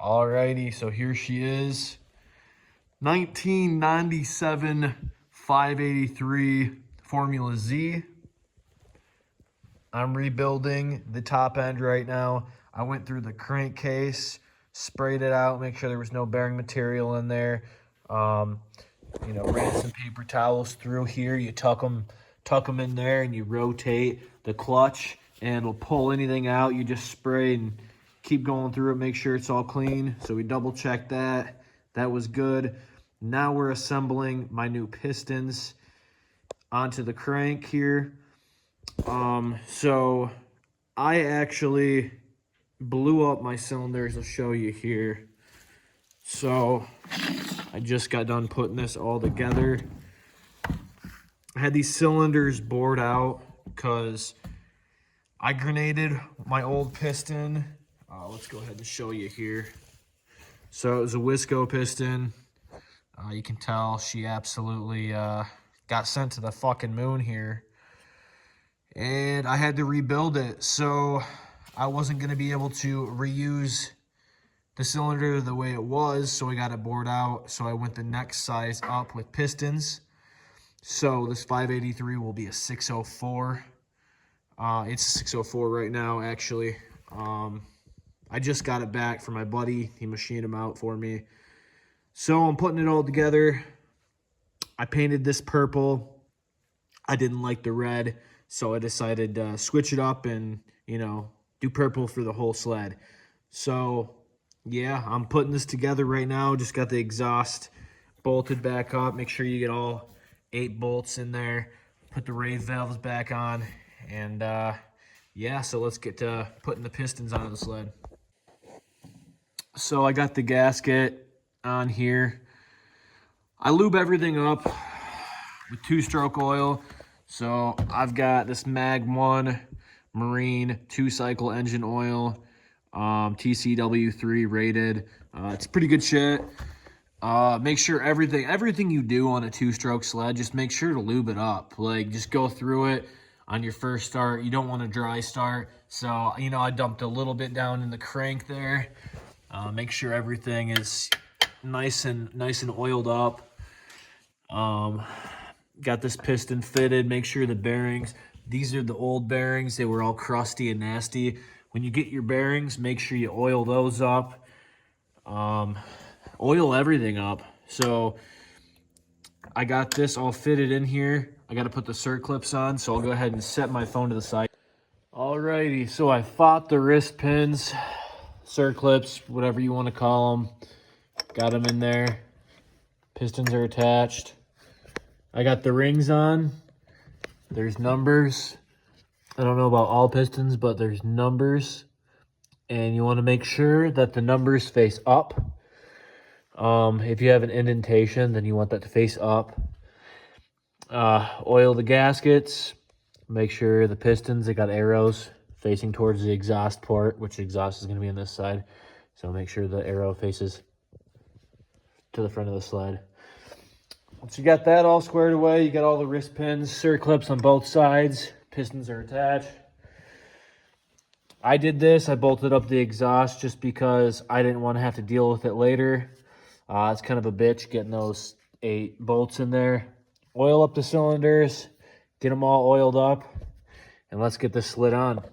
Alrighty, so here she is. 1997 583 Formula Z. I'm rebuilding the top end right now. I went through the crankcase, sprayed it out, make sure there was no bearing material in there. Ran some paper towels through here. You tuck them in there, and you rotate the clutch, and it'll pull anything out. You just spray and keep going through it, make sure it's all clean. So we double checked that. That was good. Now we're assembling my new pistons onto the crank here. So I actually blew up my cylinders. I'll show you here. So I just got done putting this all together. I had these cylinders bored out because I grenaded my old piston. Let's go ahead and show you here. So it was a Wisco piston. You can tell she absolutely got sent to the fucking moon here. And I had to rebuild it. So I wasn't going to be able to reuse the cylinder the way it was. So I got it bored out. So I went the next size up with pistons. So this 583 will be a 604. It's a 604 right now, actually. I just got it back from my buddy. He machined them out for me. So I'm putting it all together. I painted this purple. I didn't like the red, so I decided to switch it up and, do purple for the whole sled. So, yeah, I'm putting this together right now. Just got the exhaust bolted back up. Make sure you get all 8 bolts in there. Put the rave valves back on. And, yeah, so let's get to putting the pistons on the sled. So I got the gasket on here. I lube everything up with 2-stroke oil. So I've got this Mag 1 Marine 2-cycle engine oil, TCW3 rated. It's pretty good shit. Make sure everything you do on a 2-stroke sled, just make sure to lube it up. Like, just go through it on your first start. You don't want a dry start. So, I dumped a little bit down in the crank there. Make sure everything is nice and oiled up. Got this piston fitted. Make sure the bearings, these are the old bearings. They were all crusty and nasty. When you get your bearings, make sure you oil those up. Oil everything up. So I got this all fitted in here. I got to put the circlips on, so I'll go ahead and set my phone to the side. Alrighty, so I fought the wrist pins, circlips, whatever you want to call them. Got them in there. Pistons are attached. I got the rings on. There's numbers. I don't know about all pistons, but there's numbers. And you want to make sure that the numbers face up. If you have an indentation, then you want that to face up. Oil the gaskets. Make sure the pistons, they got arrows facing towards the exhaust port, which exhaust is going to be on this side. So make sure the arrow faces to the front of the sled. Once you got that all squared away, you got all the wrist pins, circlips on both sides. Pistons are attached. I did this. I bolted up the exhaust just because I didn't want to have to deal with it later. It's kind of a bitch getting those 8 bolts in there. Oil up the cylinders, get them all oiled up, and let's get this slid on.